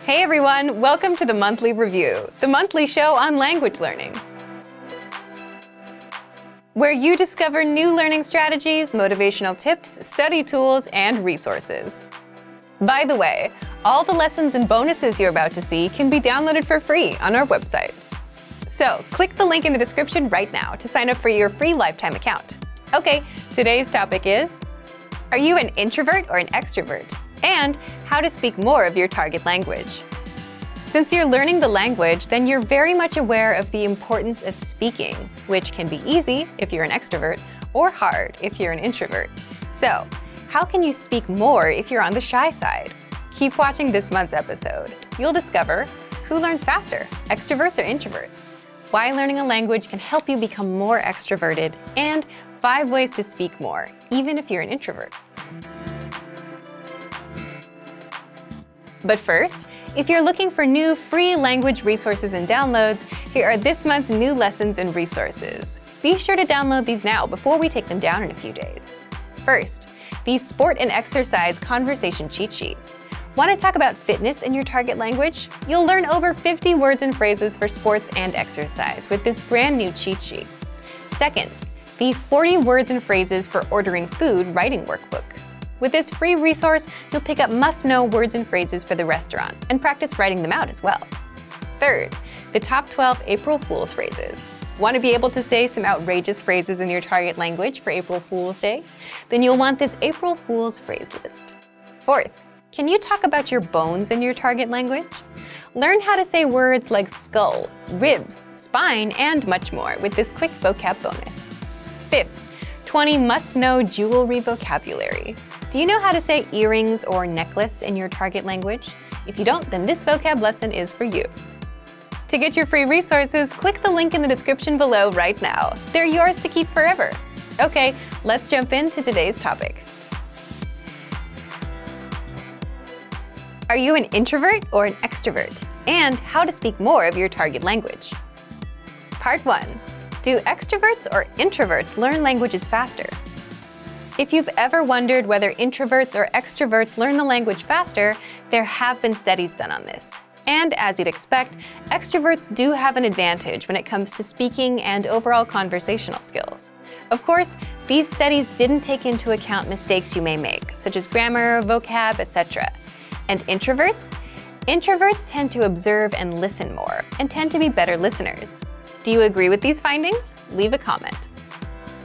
Hey everyone, welcome to the Monthly Review, the monthly show on language learning, where you discover new learning strategies, motivational tips, study tools, and resources. By the way, all the lessons and bonuses you're about to see can be downloaded for free on our website. So click the link in the description right now to sign up for your free lifetime account. Okay, today's topic is, are you an introvert or an extrovert? And how to speak more of your target language. Since you're learning the language, then you're very much aware of the importance of speaking, which can be easy if you're an extrovert or hard if you're an introvert. So, how can you speak more if you're on the shy side? Keep watching this month's episode. You'll discover who learns faster, extroverts or introverts, why learning a language can help you become more extroverted, and 5 ways to speak more, even if you're an introvert. But first, if you're looking for new free language resources and downloads, here are this month's new lessons and resources. Be sure to download these now before we take them down in a few days. First, the Sport and Exercise Conversation Cheat Sheet. Want to talk about fitness in your target language? You'll learn over 50 words and phrases for sports and exercise with this brand new cheat sheet. Second, the 40 words and phrases for ordering food writing workbook. With this free resource, you'll pick up must-know words and phrases for the restaurant and practice writing them out as well. Third, the top 12 April Fool's phrases. Want to be able to say some outrageous phrases in your target language for April Fool's Day? Then you'll want this April Fool's phrase list. Fourth, can you talk about your bones in your target language? Learn how to say words like skull, ribs, spine, and much more with this quick vocab bonus. Fifth, 20 must-know jewelry vocabulary. Do you know how to say earrings or necklace in your target language? If you don't, then this vocab lesson is for you. To get your free resources, click the link in the description below right now. They're yours to keep forever. Okay, let's jump into today's topic. Are you an introvert or an extrovert? And how to speak more of your target language. Part 1. Do extroverts or introverts learn languages faster? If you've ever wondered whether introverts or extroverts learn the language faster, there have been studies done on this. And as you'd expect, extroverts do have an advantage when it comes to speaking and overall conversational skills. Of course, these studies didn't take into account mistakes you may make, such as grammar, vocab, etc. And introverts? Introverts tend to observe and listen more, and tend to be better listeners. Do you agree with these findings? Leave a comment.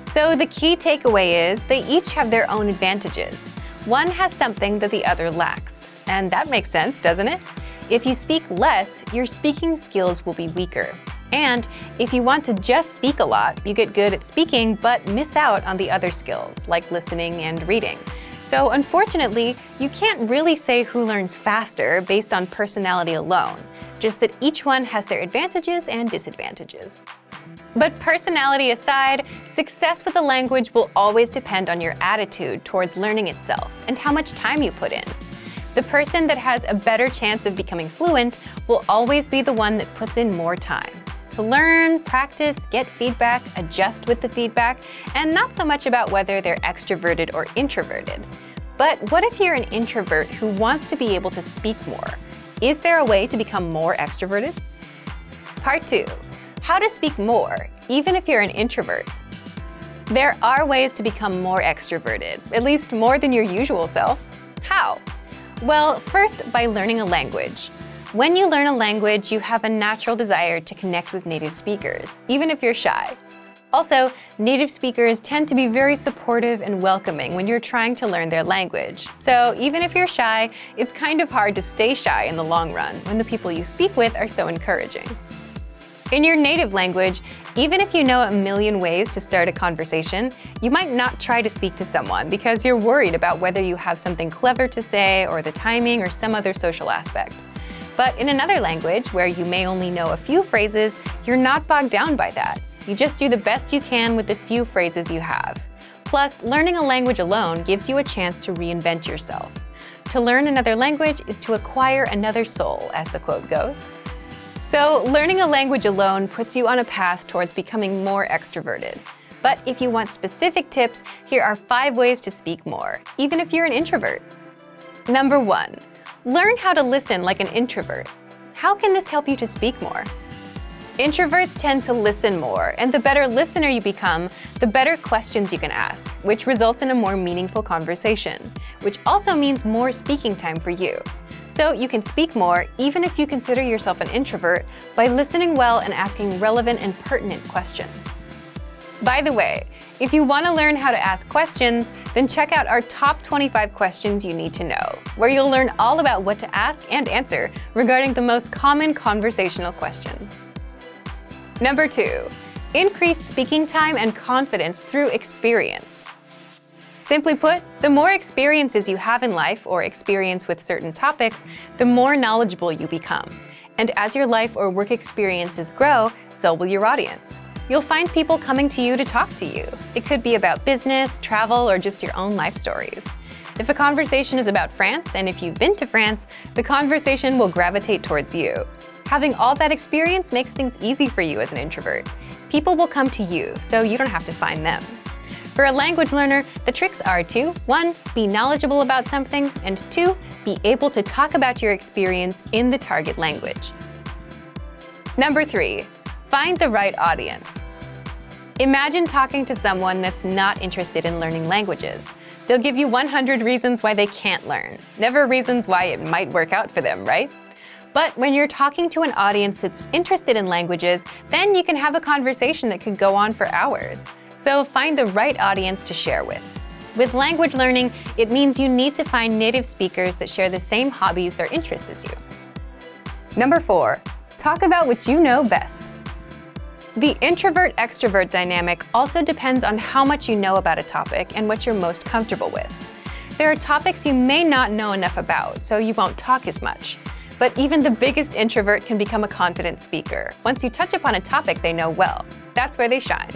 So the key takeaway is they each have their own advantages. One has something that the other lacks. And that makes sense, doesn't it? If you speak less, your speaking skills will be weaker. And if you want to just speak a lot, you get good at speaking but miss out on the other skills, like listening and reading. So unfortunately, you can't really say who learns faster based on personality alone, just that each one has their advantages and disadvantages. But personality aside, success with a language will always depend on your attitude towards learning itself and how much time you put in. The person that has a better chance of becoming fluent will always be the one that puts in more time to learn, practice, get feedback, adjust with the feedback, and not so much about whether they're extroverted or introverted. But what if you're an introvert who wants to be able to speak more? Is there a way to become more extroverted? Part 2. How to speak more, even if you're an introvert. There are ways to become more extroverted, at least more than your usual self. How? Well, first, by learning a language. When you learn a language, you have a natural desire to connect with native speakers, even if you're shy. Also, native speakers tend to be very supportive and welcoming when you're trying to learn their language. So even if you're shy, it's kind of hard to stay shy in the long run when the people you speak with are so encouraging. In your native language, even if you know a million ways to start a conversation, you might not try to speak to someone because you're worried about whether you have something clever to say or the timing or some other social aspect. But in another language, where you may only know a few phrases, you're not bogged down by that. You just do the best you can with the few phrases you have. Plus, learning a language alone gives you a chance to reinvent yourself. To learn another language is to acquire another soul, as the quote goes. So, learning a language alone puts you on a path towards becoming more extroverted. But if you want specific tips, here are 5 ways to speak more, even if you're an introvert. Number 1. Learn how to listen like an introvert. How can this help you to speak more? Introverts tend to listen more, and the better listener you become, the better questions you can ask, which results in a more meaningful conversation, which also means more speaking time for you. So you can speak more even if you consider yourself an introvert by listening well and asking relevant and pertinent questions. By the way, if you want to learn how to ask questions, then check out our top 25 questions you need to know, where you'll learn all about what to ask and answer regarding the most common conversational questions. Number 2, increase speaking time and confidence through experience. Simply put, the more experiences you have in life or experience with certain topics, the more knowledgeable you become. And as your life or work experiences grow, so will your audience. You'll find people coming to you to talk to you. It could be about business, travel, or just your own life stories. If a conversation is about France, and if you've been to France, the conversation will gravitate towards you. Having all that experience makes things easy for you as an introvert. People will come to you, so you don't have to find them. For a language learner, the tricks are to 1. Be knowledgeable about something, and 2. Be able to talk about your experience in the target language. Number 3. Find the right audience. Imagine talking to someone that's not interested in learning languages. They'll give you 100 reasons why they can't learn, never reasons why it might work out for them, right? But when you're talking to an audience that's interested in languages, then you can have a conversation that could go on for hours. So find the right audience to share with. With language learning, it means you need to find native speakers that share the same hobbies or interests as you. Number 4, talk about what you know best. The introvert-extrovert dynamic also depends on how much you know about a topic and what you're most comfortable with. There are topics you may not know enough about, so you won't talk as much. But even the biggest introvert can become a confident speaker once you touch upon a topic they know well. That's where they shine.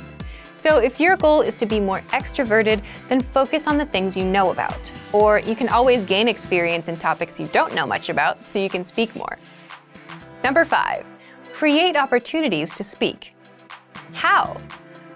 So if your goal is to be more extroverted, then focus on the things you know about. Or you can always gain experience in topics you don't know much about so you can speak more. Number 5, create opportunities to speak. How?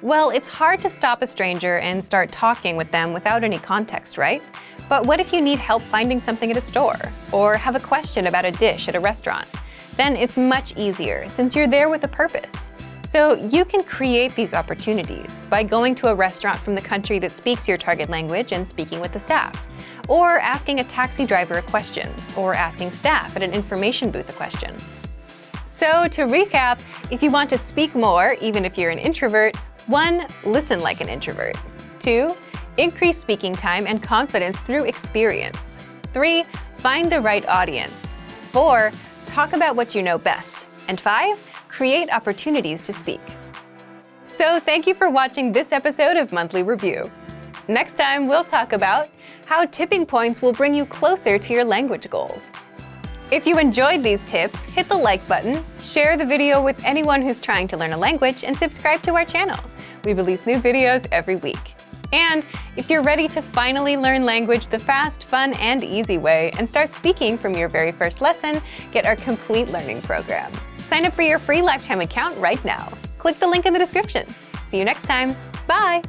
Well, it's hard to stop a stranger and start talking with them without any context, right? But what if you need help finding something at a store, or have a question about a dish at a restaurant? Then it's much easier since you're there with a purpose. So you can create these opportunities by going to a restaurant from the country that speaks your target language and speaking with the staff, or asking a taxi driver a question, or asking staff at an information booth a question. So to recap, if you want to speak more, even if you're an introvert, 1. Listen like an introvert. 2. Increase speaking time and confidence through experience. 3. Find the right audience. 4. Talk about what you know best. And 5. Create opportunities to speak. So thank you for watching this episode of Monthly Review. Next time, we'll talk about how tipping points will bring you closer to your language goals. If you enjoyed these tips, hit the like button, share the video with anyone who's trying to learn a language, and subscribe to our channel. We release new videos every week. And if you're ready to finally learn language the fast, fun, and easy way and start speaking from your very first lesson, get our complete learning program. Sign up for your free lifetime account right now. Click the link in the description. See you next time. Bye!